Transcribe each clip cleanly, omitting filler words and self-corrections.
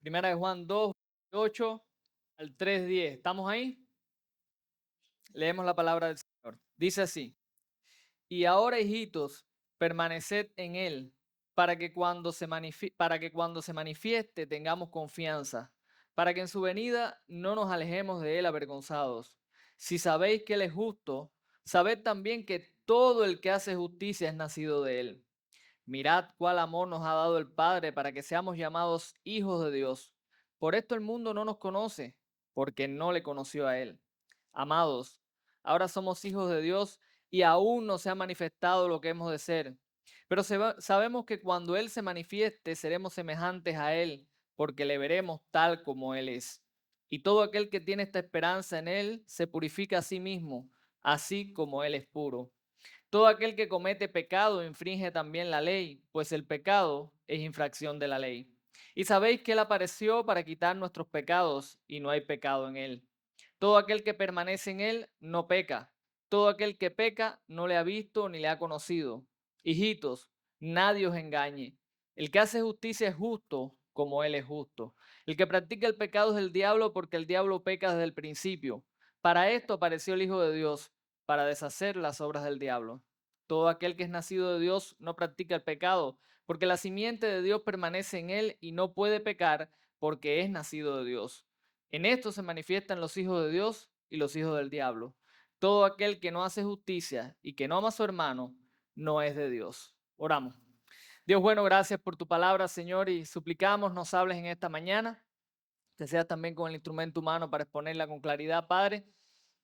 Primera de Juan 2, 8 al 3:10. ¿Estamos ahí? Leemos la palabra del Señor. Dice así: Y ahora, hijitos, permaneced en él, para que cuando se manifieste tengamos confianza, para que en su venida no nos alejemos de él avergonzados. Si sabéis que él es justo, sabed también que todo el que hace justicia es nacido de él. Mirad cuál amor nos ha dado el Padre para que seamos llamados hijos de Dios. Por esto el mundo no nos conoce, porque no le conoció a Él. Amados, ahora somos hijos de Dios y aún no se ha manifestado lo que hemos de ser. Pero sabemos que cuando Él se manifieste seremos semejantes a Él, porque le veremos tal como Él es. Y todo aquel que tiene esta esperanza en Él se purifica a sí mismo, así como Él es puro. Todo aquel que comete pecado infringe también la ley, pues el pecado es infracción de la ley. Y sabéis que Él apareció para quitar nuestros pecados y no hay pecado en Él. Todo aquel que permanece en Él no peca. Todo aquel que peca no le ha visto ni le ha conocido. Hijitos, nadie os engañe. El que hace justicia es justo como Él es justo. El que practica el pecado es el diablo porque el diablo peca desde el principio. Para esto apareció el Hijo de Dios, para deshacer las obras del diablo. Todo aquel que es nacido de Dios no practica el pecado, porque la simiente de Dios permanece en él y no puede pecar porque es nacido de Dios. En esto se manifiestan los hijos de Dios y los hijos del diablo. Todo aquel que no hace justicia y que no ama a su hermano no es de Dios. Oramos. Dios bueno, gracias por tu palabra, Señor, y suplicamos nos hables en esta mañana, que seas también con el instrumento humano para exponerla con claridad, Padre,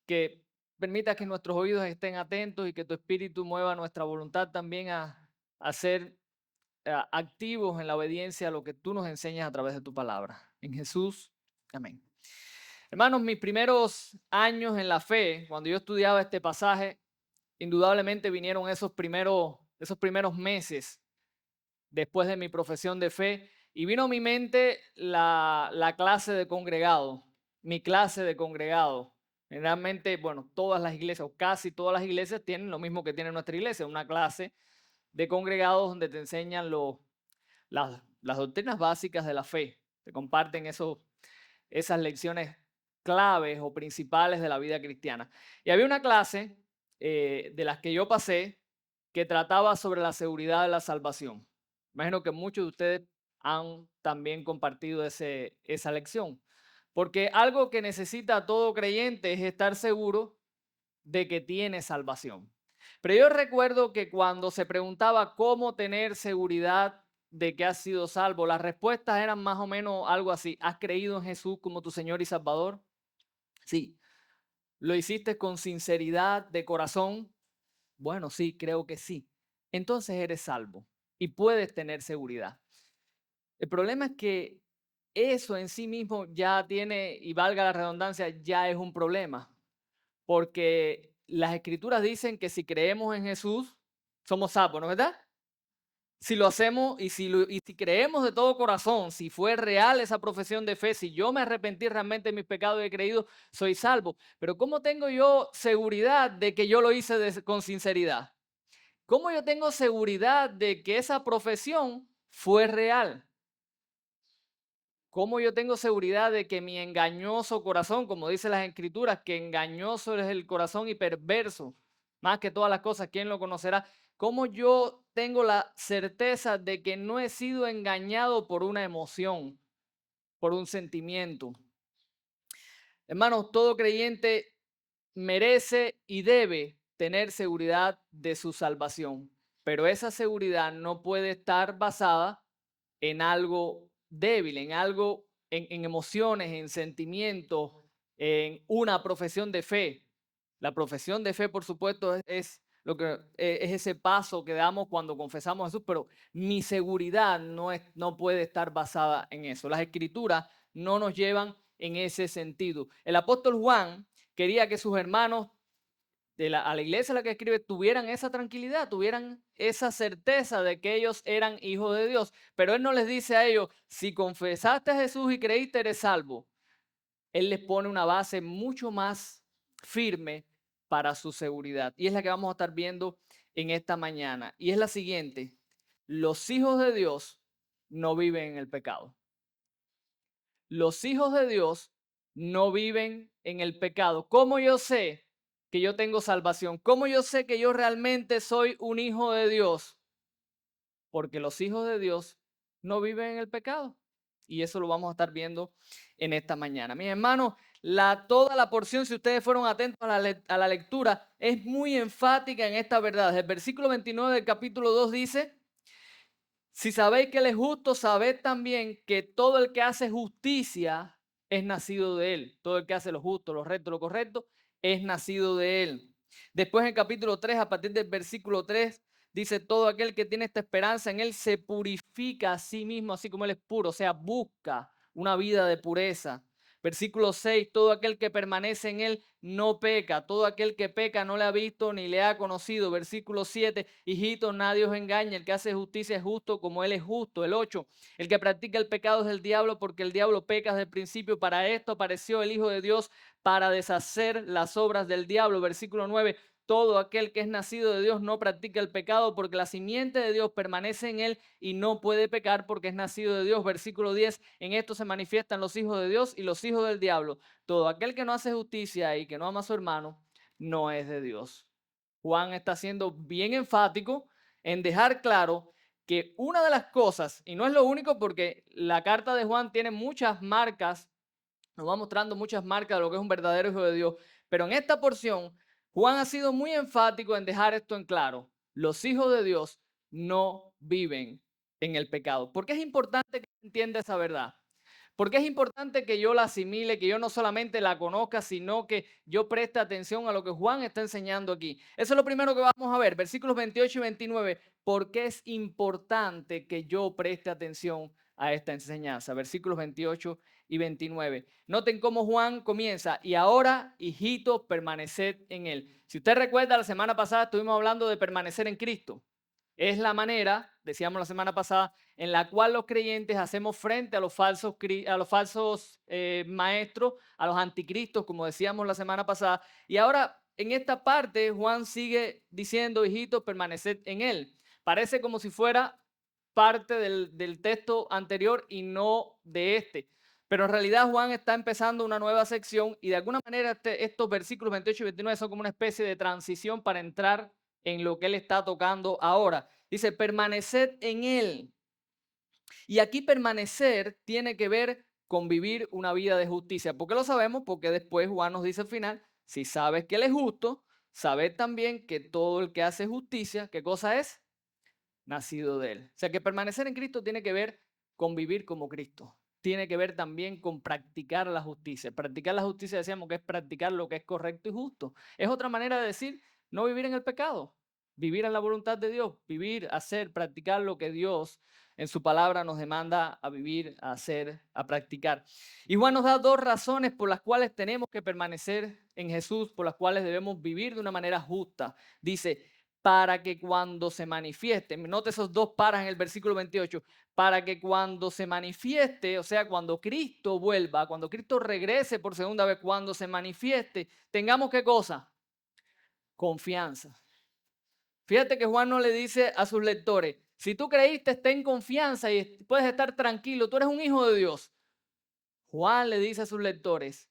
que permitas que nuestros oídos estén atentos y que tu espíritu mueva nuestra voluntad también a ser activos en la obediencia a lo que tú nos enseñas a través de tu palabra. En Jesús, amén. Hermanos, mis primeros años en la fe, cuando yo estudiaba este pasaje, indudablemente vinieron esos primeros meses después de mi profesión de fe y vino a mi mente la clase de congregado, mi clase de congregado. Generalmente, bueno, todas las iglesias o casi todas las iglesias tienen lo mismo que tiene nuestra iglesia, una clase de congregados donde te enseñan las doctrinas básicas de la fe, te comparten esas lecciones claves o principales de la vida cristiana. Y había una clase de las que yo pasé que trataba sobre la seguridad de la salvación. Imagino que muchos de ustedes han también compartido esa lección, porque algo que necesita todo creyente es estar seguro de que tiene salvación. Pero yo recuerdo que cuando se preguntaba cómo tener seguridad de que has sido salvo, las respuestas eran más o menos algo así: ¿has creído en Jesús como tu Señor y Salvador? Sí. ¿Lo hiciste con sinceridad de corazón? Bueno, sí, creo que sí. Entonces eres salvo y puedes tener seguridad. El problema es que eso en sí mismo ya tiene, y valga la redundancia, ya es un problema, porque las escrituras dicen que si creemos en Jesús, somos salvos, ¿no es verdad? Si lo hacemos y si creemos de todo corazón, si fue real esa profesión de fe, si yo me arrepentí realmente de mis pecados y he creído, soy salvo. Pero ¿cómo tengo yo seguridad de que yo lo hice con sinceridad? ¿Cómo yo tengo seguridad de que esa profesión fue real? ¿Cómo yo tengo seguridad de que mi engañoso corazón, como dice las escrituras, que engañoso es el corazón y perverso, más que todas las cosas, ¿quién lo conocerá? ¿Cómo yo tengo la certeza de que no he sido engañado por una emoción, por un sentimiento? Hermanos, todo creyente merece y debe tener seguridad de su salvación, pero esa seguridad no puede estar basada en algo débil, en algo, en emociones, en sentimientos, en una profesión de fe. La profesión de fe, por supuesto, es lo que es ese paso que damos cuando confesamos a Jesús, pero mi seguridad no puede estar basada en eso. Las escrituras no nos llevan en ese sentido. El apóstol Juan quería que sus hermanos a la iglesia a la que escribe tuvieran esa tranquilidad, tuvieran esa certeza de que ellos eran hijos de Dios. Pero él no les dice a ellos: si confesaste a Jesús y creíste, eres salvo. Él les pone una base mucho más firme para su seguridad. Y es la que vamos a estar viendo en esta mañana. Y es la siguiente: los hijos de Dios no viven en el pecado. los hijos de Dios no viven en el pecado. ¿Cómo yo sé que yo tengo salvación? ¿Cómo yo sé que yo realmente soy un hijo de Dios? Porque los hijos de Dios no viven en el pecado. Y eso lo vamos a estar viendo en esta mañana. Mis hermanos, toda la porción, si ustedes fueron atentos a la lectura, es muy enfática en esta verdad. El versículo 29 del capítulo 2 dice: si sabéis que Él es justo, sabed también que todo el que hace justicia es nacido de Él. Todo el que hace lo justo, lo recto, lo correcto, es nacido de Él. Después en el capítulo 3, a partir del versículo 3, dice: todo aquel que tiene esta esperanza en Él se purifica a sí mismo, así como Él es puro. O sea, busca una vida de pureza. Versículo 6, todo aquel que permanece en Él no peca. Todo aquel que peca no le ha visto ni le ha conocido. Versículo 7, hijitos, nadie os engañe. El que hace justicia es justo como Él es justo. El 8, el que practica el pecado es del diablo, porque el diablo peca desde el principio. Para esto apareció el Hijo de Dios, para deshacer las obras del diablo. Versículo 9, todo aquel que es nacido de Dios no practica el pecado, porque la simiente de Dios permanece en él y no puede pecar porque es nacido de Dios. Versículo 10, en esto se manifiestan los hijos de Dios y los hijos del diablo. Todo aquel que no hace justicia y que no ama a su hermano no es de Dios. Juan está siendo bien enfático en dejar claro que una de las cosas, y no es lo único porque la carta de Juan tiene muchas marcas, nos va mostrando muchas marcas de lo que es un verdadero hijo de Dios, pero en esta porción Juan ha sido muy enfático en dejar esto en claro. Los hijos de Dios no viven en el pecado. ¿Por qué es importante que se entienda esa verdad? Porque es importante que yo la asimile, que yo no solamente la conozca, sino que yo preste atención a lo que Juan está enseñando aquí. Eso es lo primero que vamos a ver, versículos 28 y 29. ¿Por qué es importante que yo preste atención a esta enseñanza? Versículos 28 y 29. Noten cómo Juan comienza: y ahora, hijitos, permaneced en él. Si usted recuerda, la semana pasada estuvimos hablando de permanecer en Cristo. Es la manera, decíamos la semana pasada, en la cual los creyentes hacemos frente a los falsos, maestros, a los anticristos, como decíamos la semana pasada. Y ahora, en esta parte, Juan sigue diciendo: hijitos, permaneced en él. Parece como si fuera parte del texto anterior y no de este. Pero en realidad Juan está empezando una nueva sección y de alguna manera estos versículos 28 y 29 son como una especie de transición para entrar en lo que él está tocando ahora. Dice: permaneced en él. Y aquí permanecer tiene que ver con vivir una vida de justicia. ¿Por qué lo sabemos? Porque después Juan nos dice al final: si sabes que él es justo, sabed también que todo el que hace justicia, ¿qué cosa es? Nacido de él. O sea que permanecer en Cristo tiene que ver con vivir como Cristo. Tiene que ver también con practicar la justicia. Practicar la justicia, decíamos que es practicar lo que es correcto y justo. Es otra manera de decir no vivir en el pecado, vivir en la voluntad de Dios, vivir, hacer, practicar lo que Dios en su palabra nos demanda a vivir, a hacer, a practicar. Y Juan nos da dos razones por las cuales tenemos que permanecer en Jesús, por las cuales debemos vivir de una manera justa. Dice: para que cuando se manifieste, note esos dos paras en el versículo 28, para que cuando se manifieste, o sea, cuando Cristo vuelva, cuando Cristo regrese por segunda vez, cuando se manifieste, tengamos ¿qué cosa? Confianza. Fíjate que Juan no le dice a sus lectores: si tú creíste, ten confianza y puedes estar tranquilo, tú eres un hijo de Dios. Juan le dice a sus lectores: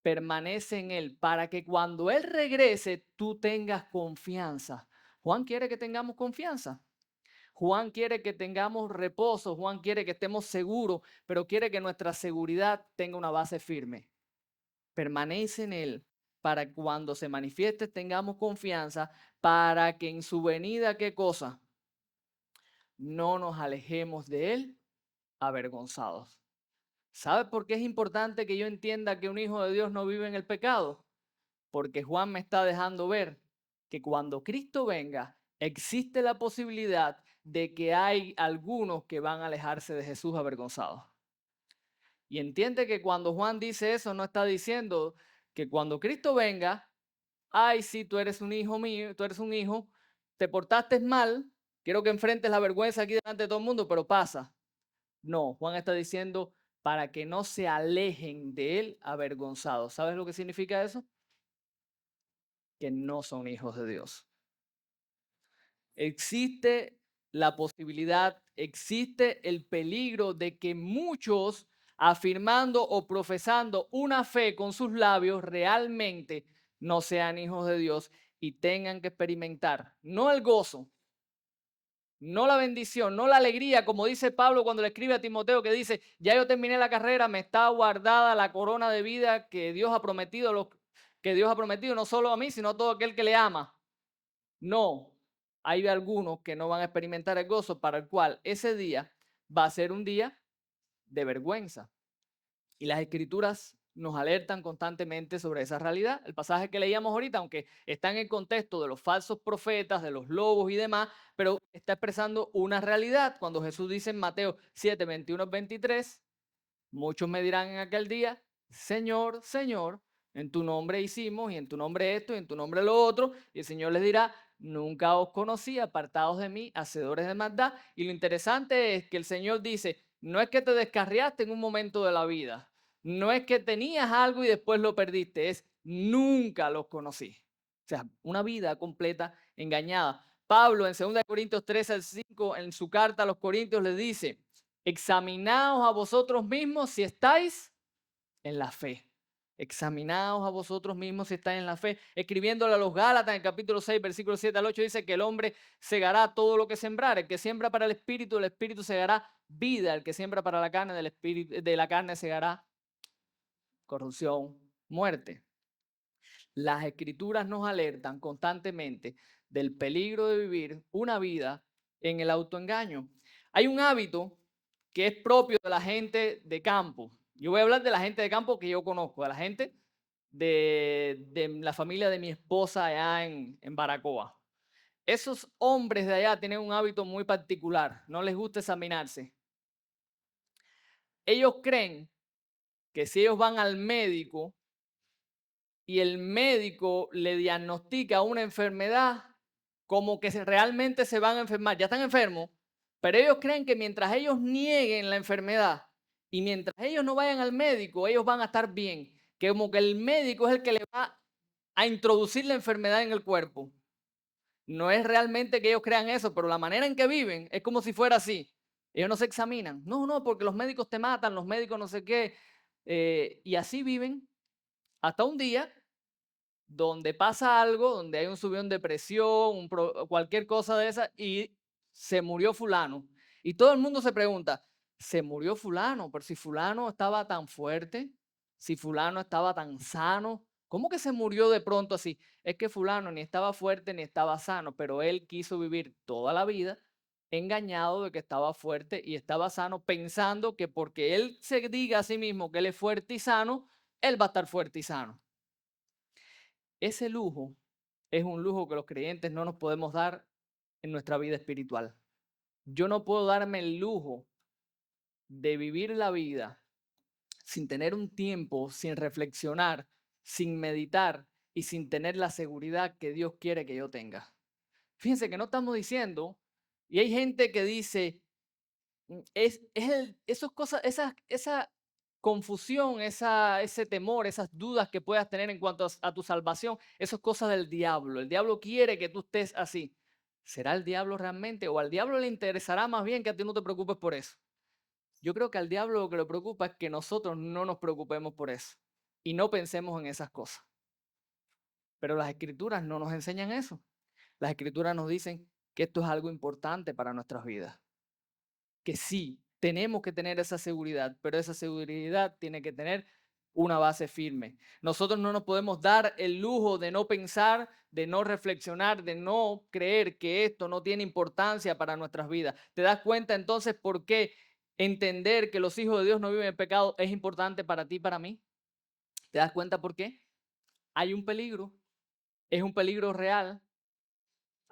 permanece en él para que cuando él regrese tú tengas confianza. Juan quiere que tengamos confianza. Juan quiere que tengamos reposo. Juan quiere que estemos seguros, pero quiere que nuestra seguridad tenga una base firme. Permanece en él para que cuando se manifieste tengamos confianza, para que en su venida, ¿qué cosa? No nos alejemos de él avergonzados. ¿Sabe por qué es importante que yo entienda que un hijo de Dios no vive en el pecado? Porque Juan me está dejando ver que cuando Cristo venga, existe la posibilidad de que hay algunos que van a alejarse de Jesús avergonzados. Y entiende que cuando Juan dice eso, no está diciendo que cuando Cristo venga, ay, sí, tú eres un hijo mío, tú eres un hijo, te portaste mal, quiero que enfrentes la vergüenza aquí delante de todo el mundo, pero pasa. No, Juan está diciendo para que no se alejen de él avergonzados. ¿Sabes lo que significa eso? Que no son hijos de Dios. Existe la posibilidad, existe el peligro de que muchos afirmando o profesando una fe con sus labios, realmente no sean hijos de Dios y tengan que experimentar no el gozo, no la bendición, no la alegría, como dice Pablo cuando le escribe a Timoteo, que dice, ya yo terminé la carrera, me está guardada la corona de vida que Dios ha prometido, que Dios ha prometido no solo a mí, sino a todo aquel que le ama. No, hay algunos que no van a experimentar el gozo, para el cual ese día va a ser un día de vergüenza. Y las escrituras nos alertan constantemente sobre esa realidad. El pasaje que leíamos ahorita, aunque está en el contexto de los falsos profetas, de los lobos y demás, pero está expresando una realidad. Cuando Jesús dice en Mateo 7, 21, 23, muchos me dirán en aquel día, Señor, Señor, en tu nombre hicimos y en tu nombre esto y en tu nombre lo otro. Y el Señor les dirá, nunca os conocí, apartados de mí, hacedores de maldad. Y lo interesante es que el Señor dice, no es que te descarriaste en un momento de la vida, no es que tenías algo y después lo perdiste, es nunca los conocí. O sea, una vida completa engañada. Pablo en 2 Corintios 3 al 5, en su carta a los Corintios, les dice, examinaos a vosotros mismos si estáis en la fe. Examinaos a vosotros mismos si estáis en la fe. Escribiéndole a los Gálatas en el capítulo 6, versículo 7 al 8, dice que el hombre segará todo lo que sembrar. El que siembra para el espíritu segará vida. El que siembra para la carne, del espíritu, de la carne segará corrupción, muerte. Las escrituras nos alertan constantemente del peligro de vivir una vida en el autoengaño. Hay un hábito que es propio de la gente de campo. Yo voy a hablar de la gente de campo que yo conozco, de la gente de la familia de mi esposa allá en Baracoa. Esos hombres de allá tienen un hábito muy particular, no les gusta examinarse. Ellos creen que si ellos van al médico y el médico le diagnostica una enfermedad, como que realmente se van a enfermar, ya están enfermos, pero ellos creen que mientras ellos nieguen la enfermedad y mientras ellos no vayan al médico, ellos van a estar bien, que como que el médico es el que le va a introducir la enfermedad en el cuerpo. No es realmente que ellos crean eso, pero la manera en que viven es como si fuera así. Ellos no se examinan. No, no, porque los médicos te matan, los médicos no sé qué. Y así viven hasta un día donde pasa algo, donde hay un subión de presión, cualquier cosa de esa, y se murió fulano. Y todo el mundo se pregunta, ¿se murió fulano? Pero si fulano estaba tan fuerte, si fulano estaba tan sano, ¿cómo que se murió de pronto así? Es que fulano ni estaba fuerte ni estaba sano, pero él quiso vivir toda la vida engañado de que estaba fuerte y estaba sano, pensando que porque él se diga a sí mismo que él es fuerte y sano, él va a estar fuerte y sano. Ese lujo es un lujo que los creyentes no nos podemos dar en nuestra vida espiritual. Yo no puedo darme el lujo de vivir la vida sin tener un tiempo, sin reflexionar, sin meditar y sin tener la seguridad que Dios quiere que yo tenga. Fíjense que no estamos diciendo, y hay gente que dice, esas cosas, esa confusión, ese temor, esas dudas que puedas tener en cuanto a tu salvación, eso es cosa del diablo. El diablo quiere que tú estés así. ¿Será el diablo realmente? ¿O al diablo le interesará más bien que a ti no te preocupes por eso? Yo creo que al diablo lo que le preocupa es que nosotros no nos preocupemos por eso y no pensemos en esas cosas. Pero las escrituras no nos enseñan eso. Las escrituras nos dicen que esto es algo importante para nuestras vidas. Que sí, tenemos que tener esa seguridad, pero esa seguridad tiene que tener una base firme. Nosotros no nos podemos dar el lujo de no pensar, de no reflexionar, de no creer que esto no tiene importancia para nuestras vidas. ¿Te das cuenta entonces por qué entender que los hijos de Dios no viven en pecado es importante para ti y para mí? ¿Te das cuenta por qué? Hay un peligro, es un peligro real.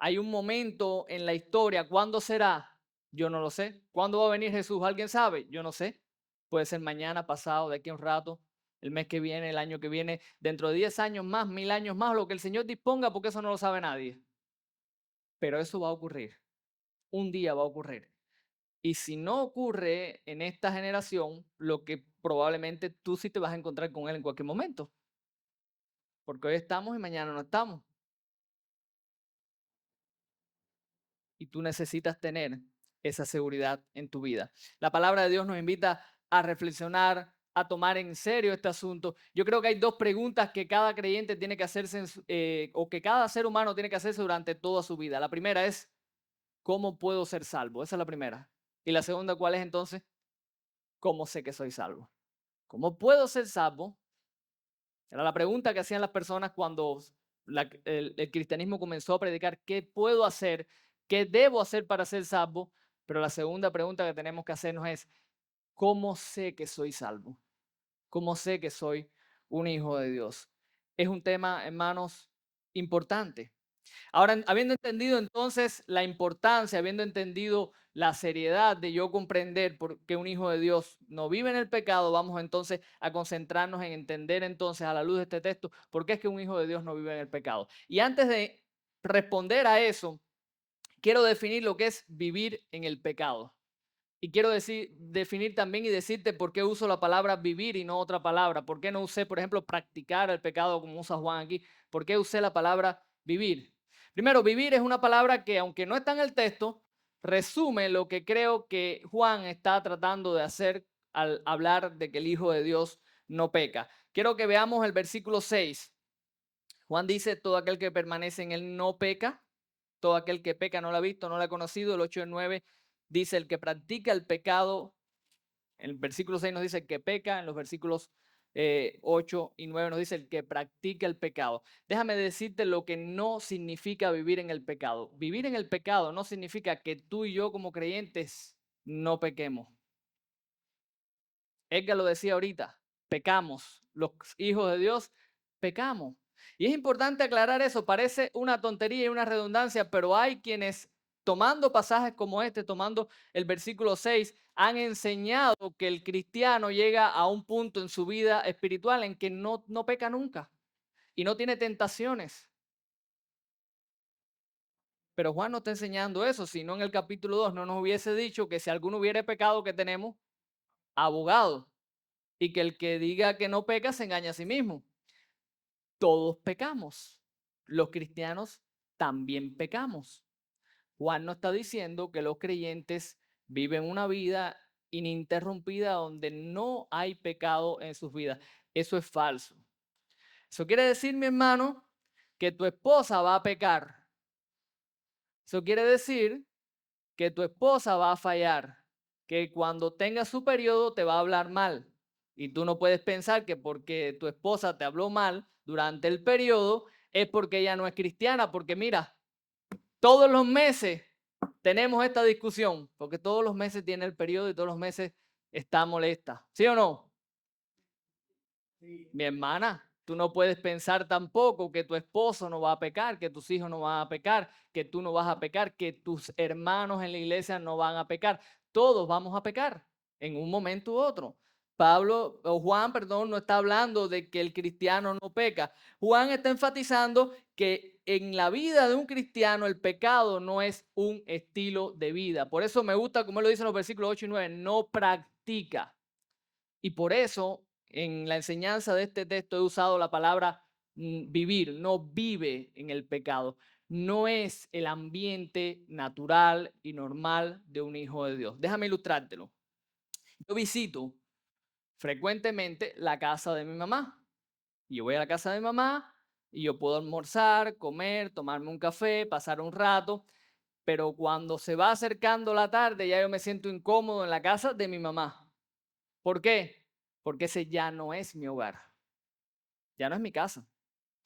Hay un momento en la historia, ¿cuándo será? Yo no lo sé. ¿Cuándo va a venir Jesús? ¿Alguien sabe? Yo no sé. Puede ser mañana, pasado, de aquí a un rato, el mes que viene, el año que viene, dentro de 10 años más, 1000 años más, lo que el Señor disponga, porque eso no lo sabe nadie. Pero eso va a ocurrir. Un día va a ocurrir. Y si no ocurre en esta generación, lo que probablemente tú sí te vas a encontrar con Él en cualquier momento. Porque hoy estamos y mañana no estamos. Y tú necesitas tener esa seguridad en tu vida. La palabra de Dios nos invita a reflexionar, a tomar en serio este asunto. Yo creo que hay dos preguntas que cada creyente tiene que hacerse, o que cada ser humano tiene que hacerse durante toda su vida. La primera es, ¿cómo puedo ser salvo? Esa es la primera. Y la segunda, ¿cuál es entonces? ¿Cómo sé que soy salvo? ¿Cómo puedo ser salvo? Era la pregunta que hacían las personas cuando el cristianismo comenzó a predicar, ¿qué puedo hacer? ¿Qué debo hacer para ser salvo? Pero la segunda pregunta que tenemos que hacernos es, ¿cómo sé que soy salvo? ¿Cómo sé que soy un hijo de Dios? Es un tema, hermanos, importante. Ahora, habiendo entendido entonces la importancia, habiendo entendido la seriedad de yo comprender por qué un hijo de Dios no vive en el pecado, vamos entonces a concentrarnos en entender entonces a la luz de este texto por qué es que un hijo de Dios no vive en el pecado. Y antes de responder a eso, quiero definir lo que es vivir en el pecado. Y quiero definir también y decirte por qué uso la palabra vivir y no otra palabra. ¿Por qué no usé, por ejemplo, practicar el pecado como usa Juan aquí? ¿Por qué usé la palabra vivir? Primero, vivir es una palabra que, aunque no está en el texto, resume lo que creo que Juan está tratando de hacer al hablar de que el Hijo de Dios no peca. Quiero que veamos el versículo 6. Juan dice, todo aquel que permanece en él no peca. Todo aquel que peca no lo ha visto, no lo ha conocido. El 8 y el 9 dice, el que practica el pecado. En el versículo 6 nos dice el que peca, en los versículos 8 y 9 nos dice el que practica el pecado. Déjame decirte lo que no significa vivir en el pecado. Vivir en el pecado no significa que tú y yo como creyentes no pequemos. Edgar lo decía ahorita, pecamos. Los hijos de Dios pecamos. Y es importante aclarar eso. Parece una tontería y una redundancia, pero hay quienes, tomando pasajes como este, tomando el versículo 6, han enseñado que el cristiano llega a un punto en su vida espiritual en que no peca nunca y no tiene tentaciones. Pero Juan no está enseñando eso, sino en el capítulo 2 no nos hubiese dicho que si alguno hubiera pecado, que tenemos abogado, y que el que diga que no peca se engaña a sí mismo. Todos pecamos. Los cristianos también pecamos. Juan no está diciendo que los creyentes viven una vida ininterrumpida donde no hay pecado en sus vidas. Eso es falso. Eso quiere decir, mi hermano, que tu esposa va a pecar. Eso quiere decir que tu esposa va a fallar, que cuando tenga su periodo te va a hablar mal. Y tú no puedes pensar que porque tu esposa te habló mal durante el periodo es porque ella no es cristiana, porque mira, todos los meses tenemos esta discusión, porque todos los meses tiene el periodo y todos los meses está molesta. ¿Sí o no? Mi hermana, tú no puedes pensar tampoco que tu esposo no va a pecar, que tus hijos no van a pecar, que tú no vas a pecar, que tus hermanos en la iglesia no van a pecar. Todos vamos a pecar en un momento u otro. Juan, perdón, no está hablando de que el cristiano no peca. Juan está enfatizando que en la vida de un cristiano el pecado no es un estilo de vida. Por eso me gusta, como él lo dice en los versículos 8 y 9, no practica. Y por eso en la enseñanza de este texto he usado la palabra vivir, no vive en el pecado. No es el ambiente natural y normal de un hijo de Dios. Déjame ilustrártelo. Yo visito frecuentemente la casa de mi mamá. Y yo voy a la casa de mi mamá y yo puedo almorzar, comer, tomarme un café, pasar un rato. Pero cuando se va acercando la tarde, ya yo me siento incómodo en la casa de mi mamá. ¿Por qué? Porque ese ya no es mi hogar, ya no es mi casa.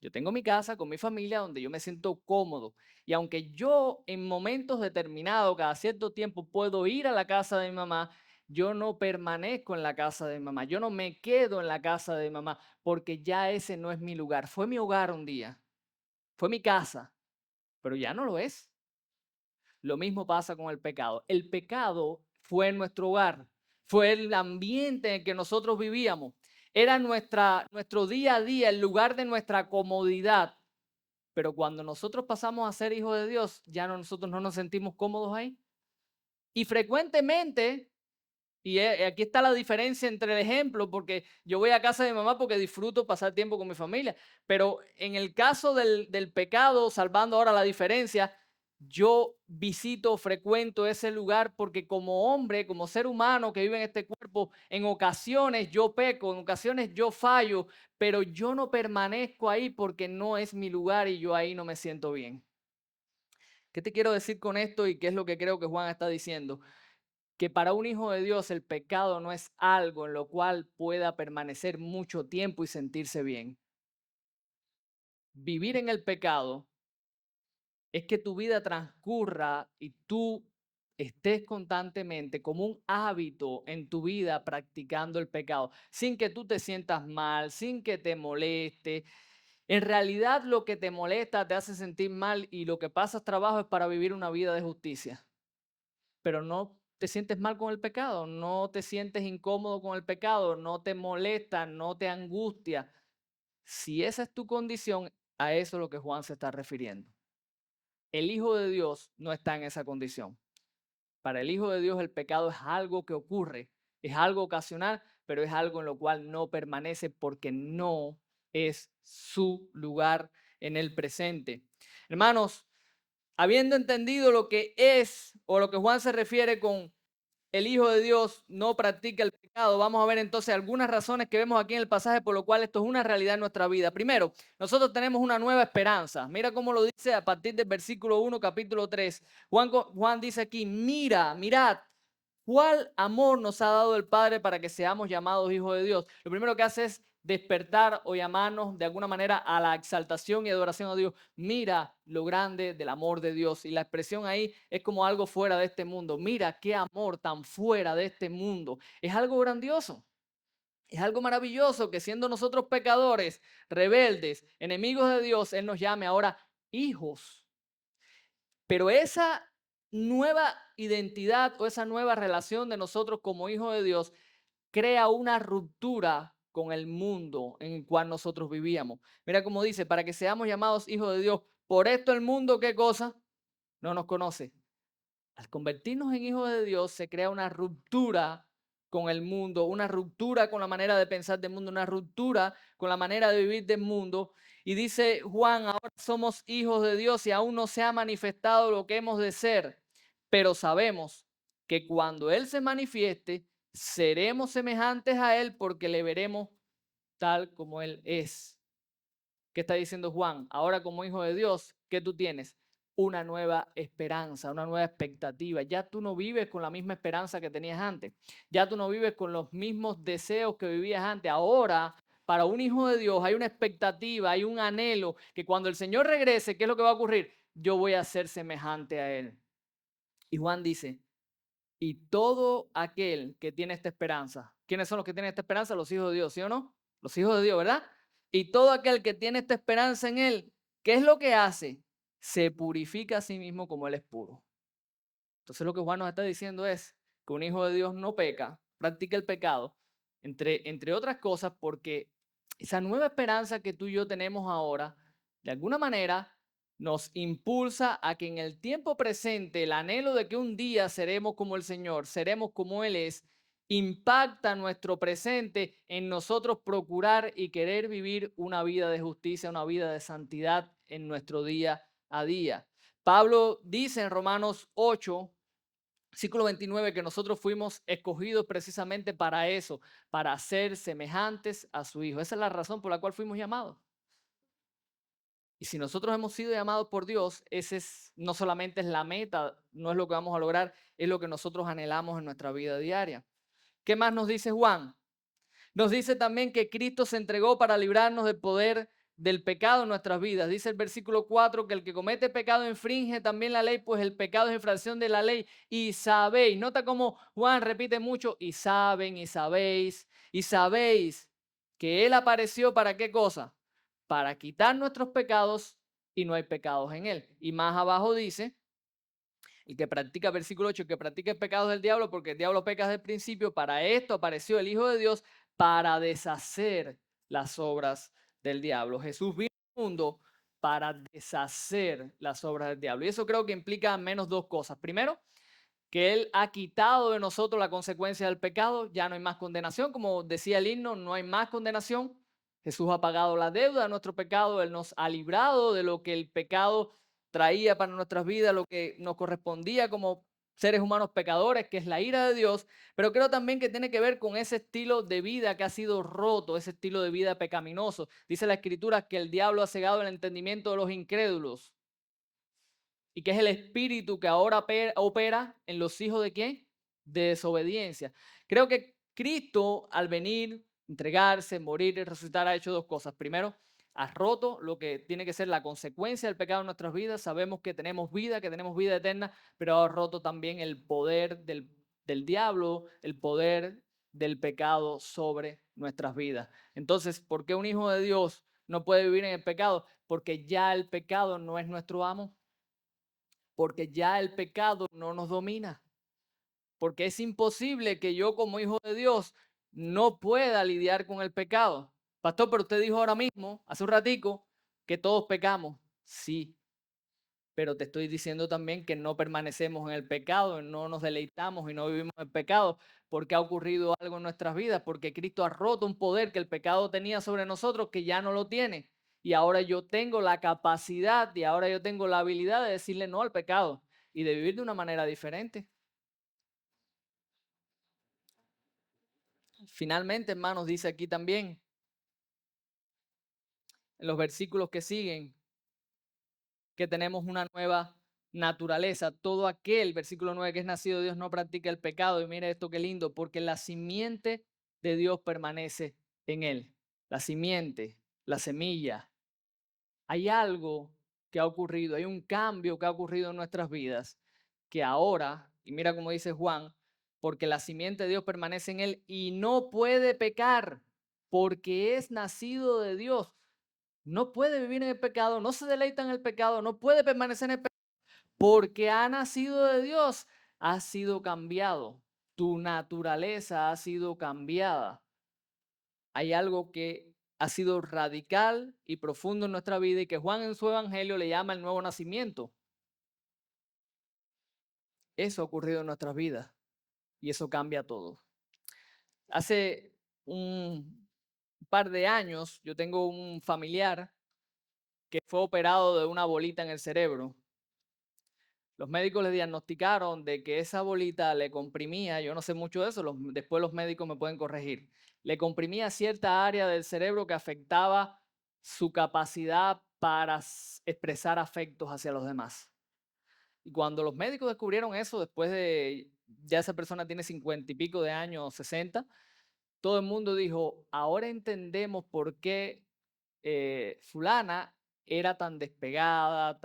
Yo tengo mi casa con mi familia donde yo me siento cómodo. Y aunque yo en momentos determinados, cada cierto tiempo, puedo ir a la casa de mi mamá, yo no permanezco en la casa de mi mamá. Yo no me quedo en la casa de mi mamá porque ya ese no es mi lugar. Fue mi hogar un día, fue mi casa, pero ya no lo es. Lo mismo pasa con el pecado. El pecado fue nuestro hogar, fue el ambiente en el que nosotros vivíamos. Era nuestro día a día, el lugar de nuestra comodidad. Pero cuando nosotros pasamos a ser hijos de Dios, ya nosotros no nos sentimos cómodos ahí. Y frecuentemente, aquí está la diferencia entre el ejemplo, porque yo voy a casa de mi mamá porque disfruto pasar tiempo con mi familia. Pero en el caso del pecado, salvando ahora la diferencia, yo visito, frecuento ese lugar porque como hombre, como ser humano que vive en este cuerpo, en ocasiones yo peco, en ocasiones yo fallo, pero yo no permanezco ahí porque no es mi lugar y yo ahí no me siento bien. ¿Qué te quiero decir con esto y qué es lo que creo que Juan está diciendo? Que para un hijo de Dios el pecado no es algo en lo cual pueda permanecer mucho tiempo y sentirse bien. Vivir en el pecado es que tu vida transcurra y tú estés constantemente como un hábito en tu vida practicando el pecado, sin que tú te sientas mal, sin que te moleste. En realidad lo que te molesta te hace sentir mal y lo que pasas trabajo es para vivir una vida de justicia, pero no te sientes mal con el pecado, no te sientes incómodo con el pecado, no te molesta, no te angustia. Si esa es tu condición, a eso es lo que Juan se está refiriendo. El Hijo de Dios no está en esa condición. Para el Hijo de Dios el pecado es algo que ocurre, es algo ocasional, pero es algo en lo cual no permanece porque no es su lugar en el presente. Hermanos, habiendo entendido lo que es o lo que Juan se refiere con el Hijo de Dios no practica el pecado, vamos a ver entonces algunas razones que vemos aquí en el pasaje por lo cual esto es una realidad en nuestra vida. Primero, nosotros tenemos una nueva esperanza. Mira cómo lo dice a partir del versículo 1, capítulo 3. Juan dice aquí, mirad, ¿cuál amor nos ha dado el Padre para que seamos llamados hijos de Dios? Lo primero que hace es despertar o llamarnos de alguna manera a la exaltación y adoración a Dios. Mira lo grande del amor de Dios. Y la expresión ahí es como algo fuera de este mundo. Mira qué amor tan fuera de este mundo. Es algo grandioso. Es algo maravilloso que siendo nosotros pecadores, rebeldes, enemigos de Dios, Él nos llame ahora hijos. Pero esa nueva identidad o esa nueva relación de nosotros como hijos de Dios crea una ruptura con el mundo en el cual nosotros vivíamos. Mira cómo dice, para que seamos llamados hijos de Dios. Por esto el mundo, ¿qué cosa? No nos conoce. Al convertirnos en hijos de Dios se crea una ruptura con el mundo, una ruptura con la manera de pensar del mundo, una ruptura con la manera de vivir del mundo. Y dice Juan, ahora somos hijos de Dios y aún no se ha manifestado lo que hemos de ser, pero sabemos que cuando Él se manifieste, seremos semejantes a Él porque le veremos tal como Él es. ¿Qué está diciendo Juan? Ahora como hijo de Dios, ¿qué tú tienes? Una nueva esperanza, una nueva expectativa. Ya tú no vives con la misma esperanza que tenías antes. Ya tú no vives con los mismos deseos que vivías antes. Ahora, para un hijo de Dios hay una expectativa, hay un anhelo que cuando el Señor regrese, ¿qué es lo que va a ocurrir? Yo voy a ser semejante a Él. Y Juan dice, y todo aquel que tiene esta esperanza, ¿quiénes son los que tienen esta esperanza? Los hijos de Dios, ¿sí o no? Los hijos de Dios, ¿verdad? Y todo aquel que tiene esta esperanza en Él, ¿qué es lo que hace? Se purifica a sí mismo como Él es puro. Entonces lo que Juan nos está diciendo es que un hijo de Dios no peca, practica el pecado, entre otras cosas, porque esa nueva esperanza que tú y yo tenemos ahora, de alguna manera, nos impulsa a que en el tiempo presente el anhelo de que un día seremos como el Señor, seremos como Él es, impacta nuestro presente en nosotros procurar y querer vivir una vida de justicia, una vida de santidad en nuestro día a día. Pablo dice en Romanos 8, versículo 29, que nosotros fuimos escogidos precisamente para eso, para ser semejantes a su Hijo. Esa es la razón por la cual fuimos llamados. Y si nosotros hemos sido llamados por Dios, ese es, no solamente es la meta, no es lo que vamos a lograr, es lo que nosotros anhelamos en nuestra vida diaria. ¿Qué más nos dice Juan? Nos dice también que Cristo se entregó para librarnos del poder del pecado en nuestras vidas. Dice el versículo 4 que el que comete pecado infringe también la ley, pues el pecado es infracción de la ley. Y sabéis, nota cómo Juan repite mucho, y saben, y sabéis que Él apareció para qué cosa? Para quitar nuestros pecados y no hay pecados en Él. Y más abajo dice, el que practica, versículo 8, el que practica el pecado del diablo, porque el diablo peca desde el principio, para esto apareció el Hijo de Dios, para deshacer las obras del diablo. Jesús vino al mundo para deshacer las obras del diablo. Y eso creo que implica al menos dos cosas. Primero, que Él ha quitado de nosotros la consecuencia del pecado, ya no hay más condenación, como decía el himno, no hay más condenación. Jesús ha pagado la deuda de nuestro pecado, Él nos ha librado de lo que el pecado traía para nuestras vidas, lo que nos correspondía como seres humanos pecadores, que es la ira de Dios, pero creo también que tiene que ver con ese estilo de vida que ha sido roto, ese estilo de vida pecaminoso. Dice la Escritura que el diablo ha cegado el entendimiento de los incrédulos y que es el espíritu que ahora opera en los hijos de quién? De desobediencia. Creo que Cristo al venir, entregarse, morir y resucitar ha hecho dos cosas. Primero, ha roto lo que tiene que ser la consecuencia del pecado en nuestras vidas. Sabemos que tenemos vida eterna, pero ha roto también el poder del diablo, el poder del pecado sobre nuestras vidas. Entonces, ¿por qué un hijo de Dios no puede vivir en el pecado? Porque ya el pecado no es nuestro amo, porque ya el pecado no nos domina, porque es imposible que yo como hijo de Dios no pueda lidiar con el pecado. Pastor, pero usted dijo ahora mismo, hace un ratico, que todos pecamos. Sí, pero te estoy diciendo también que no permanecemos en el pecado, no nos deleitamos y no vivimos en el pecado, porque ha ocurrido algo en nuestras vidas, porque Cristo ha roto un poder que el pecado tenía sobre nosotros que ya no lo tiene. Y ahora yo tengo la capacidad y ahora yo tengo la habilidad de decirle no al pecado y de vivir de una manera diferente. Finalmente, hermanos, dice aquí también, en los versículos que siguen, que tenemos una nueva naturaleza. Todo aquel, versículo 9, que es nacido de Dios no practica el pecado. Y mire esto qué lindo, porque la simiente de Dios permanece en él. La simiente, la semilla. Hay algo que ha ocurrido, hay un cambio que ha ocurrido en nuestras vidas, que ahora, y mira como dice Juan, porque la simiente de Dios permanece en él y no puede pecar, porque es nacido de Dios. No puede vivir en el pecado, no se deleita en el pecado, no puede permanecer en el pecado, porque ha nacido de Dios, ha sido cambiado. Tu naturaleza ha sido cambiada. Hay algo que ha sido radical y profundo en nuestra vida y que Juan en su evangelio le llama el nuevo nacimiento. Eso ha ocurrido en nuestras vidas y eso cambia todo. Hace un par de años yo tengo un familiar que fue operado de una bolita en el cerebro. Los médicos le diagnosticaron de que esa bolita le comprimía, yo no sé mucho de eso, después los médicos me pueden corregir, le comprimía cierta área del cerebro que afectaba su capacidad para expresar afectos hacia los demás. Y cuando los médicos descubrieron eso, después de, ya esa persona tiene 50 y pico de años, 60, todo el mundo dijo, ahora entendemos por qué fulana era tan despegada,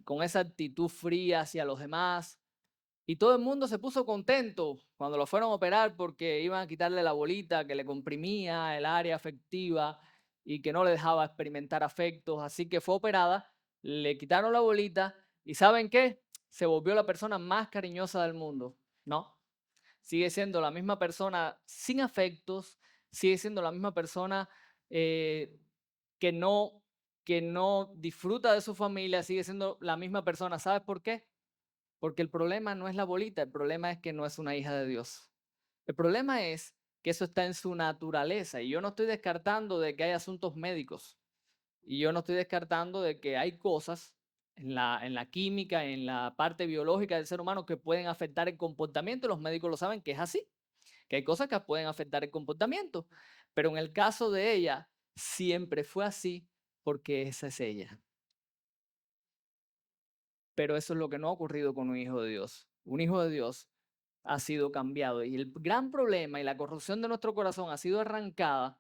con esa actitud fría hacia los demás. Y todo el mundo se puso contento cuando lo fueron a operar porque iban a quitarle la bolita que le comprimía el área afectiva y que no le dejaba experimentar afectos. Así que fue operada, le quitaron la bolita y ¿saben qué? Se volvió la persona más cariñosa del mundo. No, sigue siendo la misma persona sin afectos, sigue siendo la misma persona eh, que no, que no disfruta de su familia, sigue siendo la misma persona. ¿Sabes por qué? Porque el problema no es la bolita, el problema es que no es una hija de Dios. El problema es que eso está en su naturaleza y yo no estoy descartando de que hay asuntos médicos y yo no estoy descartando de que hay cosas en la química, en la parte biológica del ser humano que pueden afectar el comportamiento. Los médicos lo saben que es así, que hay cosas que pueden afectar el comportamiento. Pero en el caso de ella, siempre fue así porque esa es ella. Pero eso es lo que no ha ocurrido con un hijo de Dios. Un hijo de Dios ha sido cambiado y el gran problema y la corrupción de nuestro corazón ha sido arrancada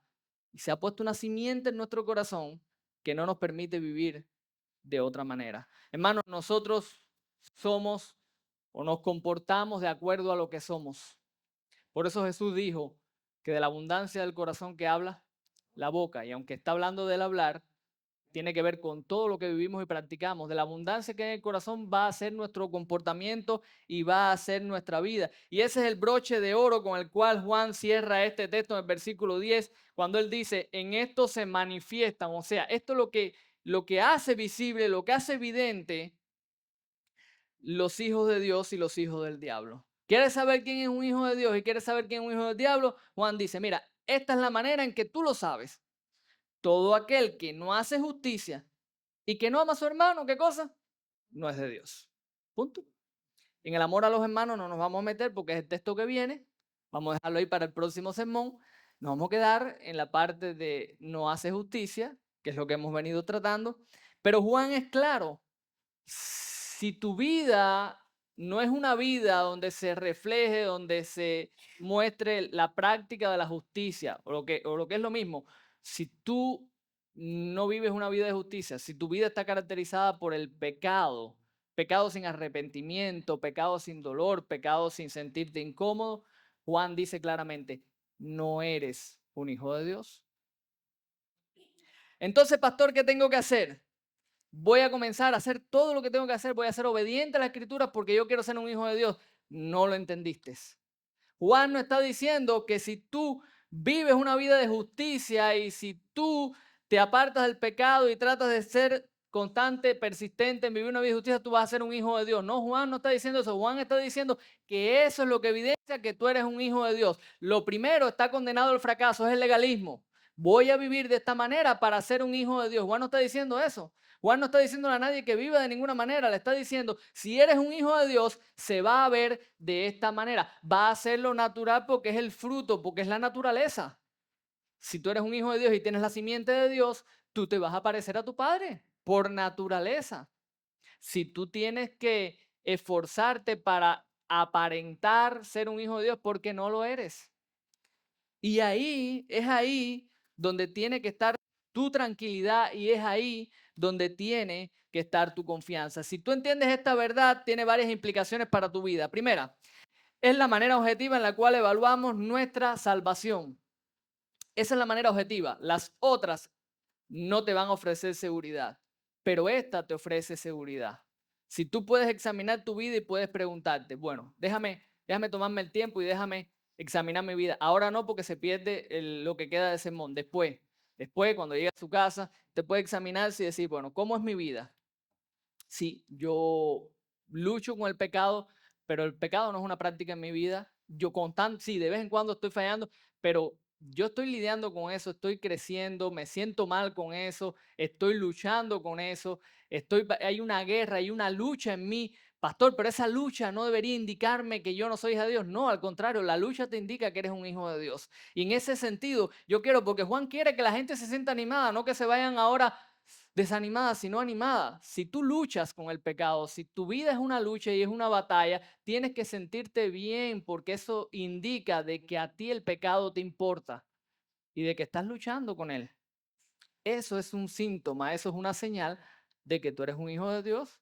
y se ha puesto una simiente en nuestro corazón que no nos permite vivir de otra manera. Hermanos, nosotros somos o nos comportamos de acuerdo a lo que somos. Por eso Jesús dijo que de la abundancia del corazón que habla la boca, y aunque está hablando del hablar, tiene que ver con todo lo que vivimos y practicamos. De la abundancia que hay en el corazón va a ser nuestro comportamiento y va a ser nuestra vida. Y ese es el broche de oro con el cual Juan cierra este texto en el versículo 10, cuando él dice, en esto se manifiestan, o sea, esto es lo que hace visible, lo que hace evidente los hijos de Dios y los hijos del diablo. ¿Quieres saber quién es un hijo de Dios y quieres saber quién es un hijo del diablo? Juan dice, mira, esta es la manera en que tú lo sabes. Todo aquel que no hace justicia Y que no ama a su hermano, ¿qué cosa? No es de Dios. Punto. En el amor a los hermanos no nos vamos a meter porque es el texto que viene. Vamos a dejarlo ahí para el próximo sermón. Nos vamos a quedar en la parte de no hace justicia, que es lo que hemos venido tratando. Pero Juan es claro. Si tu vida no es una vida donde se refleje, donde se muestre la práctica de la justicia, o lo que es lo mismo, si tú no vives una vida de justicia, si tu vida está caracterizada por el pecado, pecado sin arrepentimiento, pecado sin dolor, pecado sin sentirte incómodo, Juan dice claramente, no eres un hijo de Dios. Entonces, pastor, ¿qué tengo que hacer? Voy a comenzar a hacer todo lo que tengo que hacer, voy a ser obediente a la escritura porque yo quiero ser un hijo de Dios. No lo entendiste. Juan no está diciendo que si tú vives una vida de justicia y si tú te apartas del pecado y tratas de ser constante, persistente en vivir una vida de justicia, tú vas a ser un hijo de Dios. No, Juan no está diciendo eso. Juan está diciendo que eso es lo que evidencia que tú eres un hijo de Dios. Lo primero está condenado al fracaso, es el legalismo. Voy a vivir de esta manera para ser un hijo de Dios. Juan no está diciendo eso. Juan no está diciéndole a nadie que viva de ninguna manera, le está diciendo, si eres un hijo de Dios, se va a ver de esta manera. Va a ser lo natural porque es el fruto, porque es la naturaleza. Si tú eres un hijo de Dios y tienes la simiente de Dios, tú te vas a parecer a tu padre por naturaleza. Si tú tienes que esforzarte para aparentar ser un hijo de Dios, porque no lo eres. Y ahí donde tiene que estar tu tranquilidad y es ahí donde tiene que estar tu confianza. Si tú entiendes esta verdad, tiene varias implicaciones para tu vida. Primera, es la manera objetiva en la cual evaluamos nuestra salvación. Esa es la manera objetiva. Las otras no te van a ofrecer seguridad, pero esta te ofrece seguridad. Si tú puedes examinar tu vida y puedes preguntarte, bueno, déjame tomarme el tiempo y déjame examinar mi vida. Ahora no, porque se pierde lo que queda de sermón. Después, cuando llegue a su casa, te puede examinarse y decir, bueno, ¿cómo es mi vida? Sí, yo lucho con el pecado, pero el pecado no es una práctica en mi vida. Sí, de vez en cuando estoy fallando, pero yo estoy lidiando con eso, estoy creciendo, me siento mal con eso, estoy luchando con eso, hay una guerra, hay una lucha en mí, pastor, pero esa lucha no debería indicarme que yo no soy hija de Dios. No, al contrario, la lucha te indica que eres un hijo de Dios. Y en ese sentido, yo quiero, porque Juan quiere que la gente se sienta animada, no que se vayan ahora desanimada, sino animada. Si tú luchas con el pecado, si tu vida es una lucha y es una batalla, tienes que sentirte bien porque eso indica de que a ti el pecado te importa y de que estás luchando con él. Eso es un síntoma, eso es una señal de que tú eres un hijo de Dios.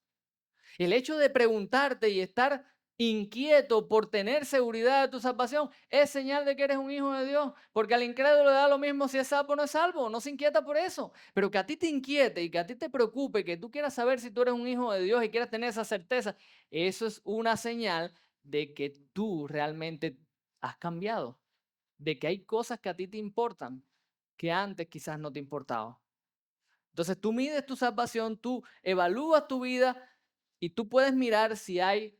El hecho de preguntarte y estar inquieto por tener seguridad de tu salvación es señal de que eres un hijo de Dios, porque al incrédulo le da lo mismo si es salvo o no es salvo, no se inquieta por eso, pero que a ti te inquiete y que a ti te preocupe, que tú quieras saber si tú eres un hijo de Dios y quieras tener esa certeza, eso es una señal de que tú realmente has cambiado, de que hay cosas que a ti te importan que antes quizás no te importaban. Entonces tú mides tu salvación, tú evalúas tu vida y tú puedes mirar si hay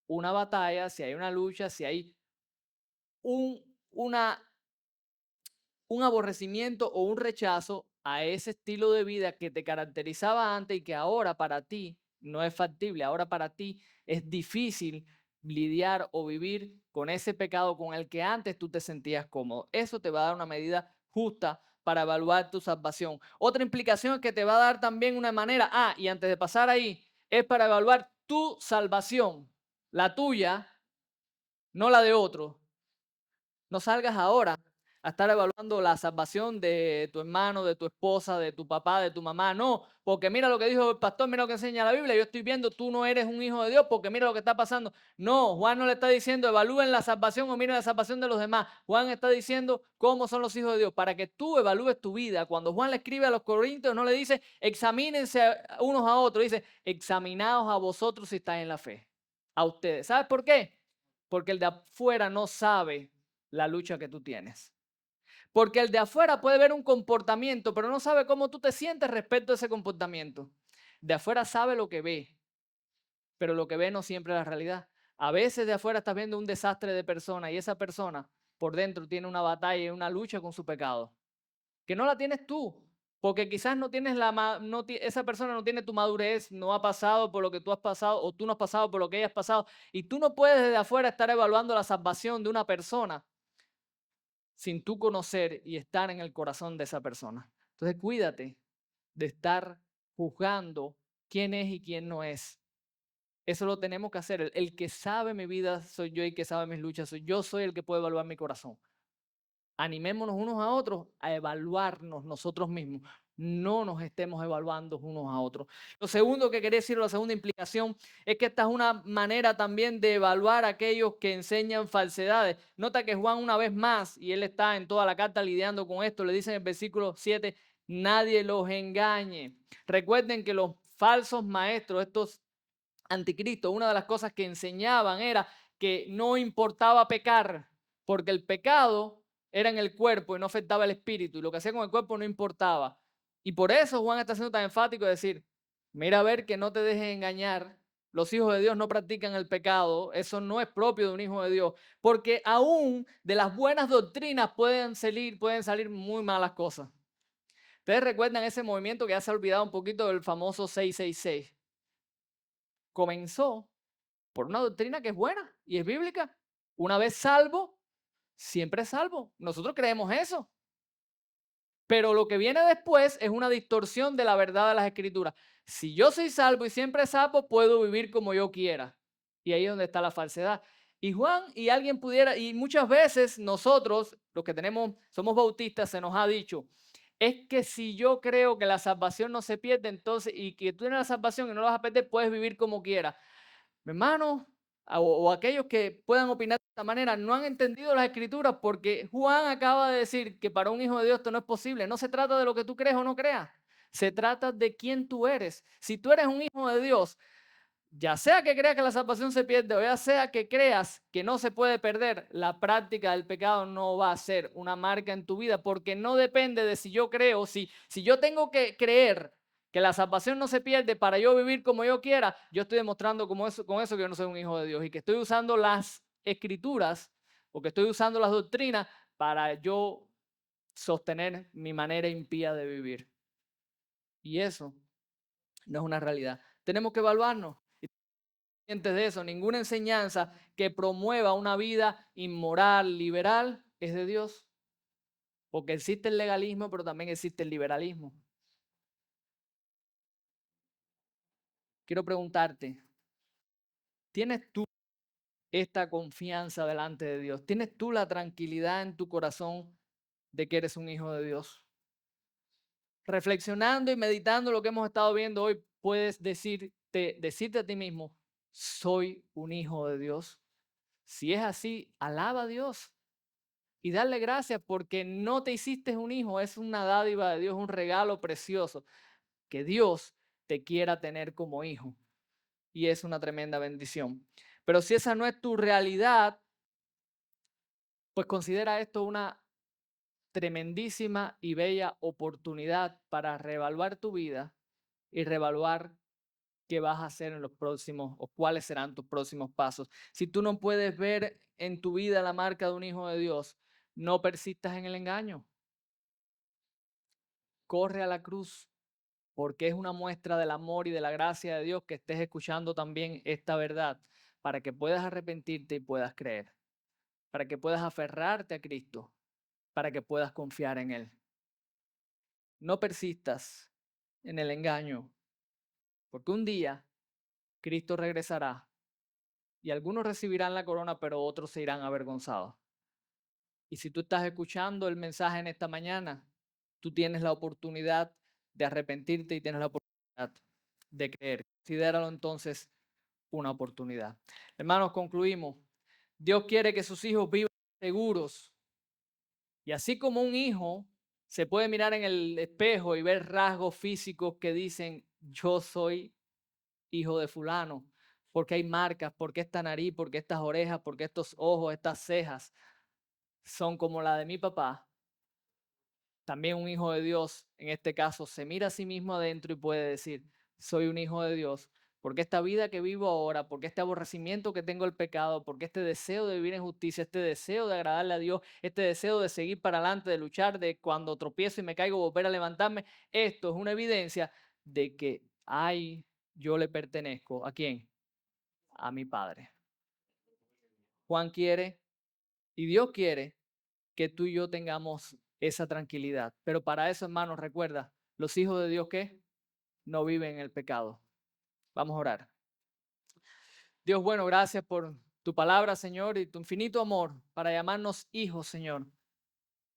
una batalla, si hay una lucha, si hay un, una, un aborrecimiento o un rechazo a ese estilo de vida que te caracterizaba antes y que ahora para ti no es factible, ahora para ti es difícil lidiar o vivir con ese pecado con el que antes tú te sentías cómodo. Eso te va a dar una medida justa para evaluar tu salvación. Otra implicación que te va a dar también una manera, y antes de pasar ahí, es para evaluar tu salvación, la tuya, no la de otro. No salgas ahora a estar evaluando la salvación de tu hermano, de tu esposa, de tu papá, de tu mamá. No, porque mira lo que dijo el pastor, mira lo que enseña la Biblia. Yo estoy viendo, tú no eres un hijo de Dios porque mira lo que está pasando. No, Juan no le está diciendo evalúen la salvación o miren la salvación de los demás. Juan está diciendo cómo son los hijos de Dios para que tú evalúes tu vida. Cuando Juan le escribe a los corintios, no le dice examínense unos a otros, dice examinaos a vosotros si estáis en la fe. A ustedes. ¿Sabes por qué? Porque el de afuera no sabe la lucha que tú tienes. Porque el de afuera puede ver un comportamiento, pero no sabe cómo tú te sientes respecto a ese comportamiento. De afuera sabe lo que ve, pero lo que ve no siempre es la realidad. A veces de afuera estás viendo un desastre de persona y esa persona por dentro tiene una batalla y una lucha con su pecado, que no la tienes tú, porque quizás no tienes esa persona no tiene tu madurez, no ha pasado por lo que tú has pasado o tú no has pasado por lo que ella has pasado y tú no puedes desde afuera estar evaluando la salvación de una persona sin tú conocer y estar en el corazón de esa persona. Entonces cuídate de estar juzgando quién es y quién no es. Eso lo tenemos que hacer. El que sabe mi vida soy yo y el que sabe mis luchas soy yo. Soy el que puede evaluar mi corazón. Animémonos unos a otros a evaluarnos nosotros mismos. No nos estemos evaluando unos a otros. Lo segundo que quería decir, la segunda implicación, es que esta es una manera también de evaluar a aquellos que enseñan falsedades. Nota que Juan una vez más, y él está en toda la carta lidiando con esto, le dice en el versículo 7, nadie los engañe. Recuerden que los falsos maestros, estos anticristo, una de las cosas que enseñaban era que no importaba pecar, porque el pecado era en el cuerpo y no afectaba el espíritu, y lo que hacía con el cuerpo no importaba. Y por eso Juan está siendo tan enfático de decir, mira a ver que no te dejes engañar, los hijos de Dios no practican el pecado, eso no es propio de un hijo de Dios, porque aún de las buenas doctrinas pueden salir muy malas cosas. Ustedes recuerdan ese movimiento que ya se ha olvidado un poquito del famoso 666. Comenzó por una doctrina que es buena y es bíblica. Una vez salvo, siempre salvo. Nosotros creemos eso. Pero lo que viene después es una distorsión de la verdad de las escrituras. Si yo soy salvo y siempre salvo, puedo vivir como yo quiera. Y ahí es donde está la falsedad. Y Juan y alguien pudiera, y muchas veces nosotros, los que somos bautistas, se nos ha dicho, es que si yo creo que la salvación no se pierde, entonces, y que tú tienes la salvación y no la vas a perder, puedes vivir como quieras. Mi hermano, o aquellos que puedan opinar de esta manera, no han entendido las escrituras porque Juan acaba de decir que para un hijo de Dios esto no es posible. No se trata de lo que tú crees o no creas. Se trata de quién tú eres. Si tú eres un hijo de Dios, ya sea que creas que la salvación se pierde o ya sea que creas que no se puede perder, la práctica del pecado no va a ser una marca en tu vida porque no depende de si yo creo, si yo tengo que creer que la salvación no se pierde para yo vivir como yo quiera, yo estoy demostrando con eso que yo no soy un hijo de Dios y que estoy usando las escrituras o que estoy usando las doctrinas para yo sostener mi manera impía de vivir. Y eso no es una realidad. Tenemos que evaluarnos de eso, ninguna enseñanza que promueva una vida inmoral, liberal, es de Dios. Porque existe el legalismo, pero también existe el liberalismo. Quiero preguntarte, ¿tienes tú esta confianza delante de Dios? ¿Tienes tú la tranquilidad en tu corazón de que eres un hijo de Dios? Reflexionando y meditando lo que hemos estado viendo hoy, puedes decirte a ti mismo, soy un hijo de Dios. Si es así, alaba a Dios. Y darle gracias porque no te hiciste un hijo, es una dádiva de Dios, un regalo precioso, que Dios te quiera tener como hijo. Y es una tremenda bendición. Pero si esa no es tu realidad, pues considera esto una tremendísima y bella oportunidad para reevaluar tu vida y reevaluar qué vas a hacer en los próximos o cuáles serán tus próximos pasos. Si tú no puedes ver en tu vida la marca de un hijo de Dios, no persistas en el engaño. Corre a la cruz, porque es una muestra del amor y de la gracia de Dios que estés escuchando también esta verdad, para que puedas arrepentirte y puedas creer, para que puedas aferrarte a Cristo, para que puedas confiar en Él. No persistas en el engaño, porque un día Cristo regresará y algunos recibirán la corona, pero otros se irán avergonzados. Y si tú estás escuchando el mensaje en esta mañana, tú tienes la oportunidad de arrepentirte y tienes la oportunidad de creer. Considéralo entonces una oportunidad. Hermanos, concluimos. Dios quiere que sus hijos vivan seguros. Y así como un hijo se puede mirar en el espejo y ver rasgos físicos que dicen, yo soy hijo de fulano, porque hay marcas, porque esta nariz, porque estas orejas, porque estos ojos, estas cejas son como la de mi papá. También un hijo de Dios, en este caso, se mira a sí mismo adentro y puede decir, soy un hijo de Dios porque esta vida que vivo ahora, porque este aborrecimiento que tengo al pecado, porque este deseo de vivir en justicia, este deseo de agradarle a Dios, este deseo de seguir para adelante, de luchar, de cuando tropiezo y me caigo volver a levantarme, esto es una evidencia de que, ay, yo le pertenezco. ¿A quién? A mi Padre. Juan quiere y Dios quiere que tú y yo tengamos esa tranquilidad. Pero para eso, hermanos, recuerda, los hijos de Dios que no viven en el pecado. Vamos a orar. Dios, bueno, gracias por tu palabra, Señor, y tu infinito amor para llamarnos hijos, Señor,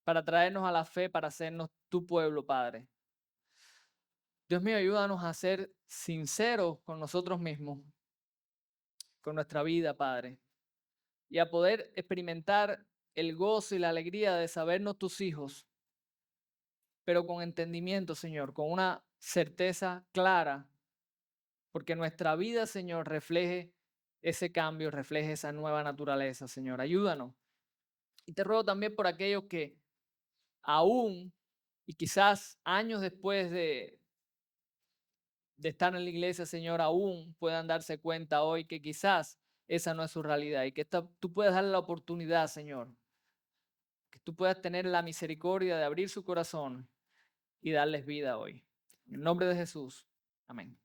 para traernos a la fe, para hacernos tu pueblo, Padre. Dios mío, ayúdanos a ser sinceros con nosotros mismos, con nuestra vida, Padre, y a poder experimentar el gozo y la alegría de sabernos tus hijos, pero con entendimiento, Señor, con una certeza clara, porque nuestra vida, Señor, refleje ese cambio, refleje esa nueva naturaleza, Señor. Ayúdanos. Y te ruego también por aquellos que aún y quizás años después de estar en la iglesia, Señor, aún puedan darse cuenta hoy que quizás esa no es su realidad y que tú puedas darle la oportunidad, Señor, que tú puedas tener la misericordia de abrir su corazón y darles vida hoy. En el nombre de Jesús. Amén.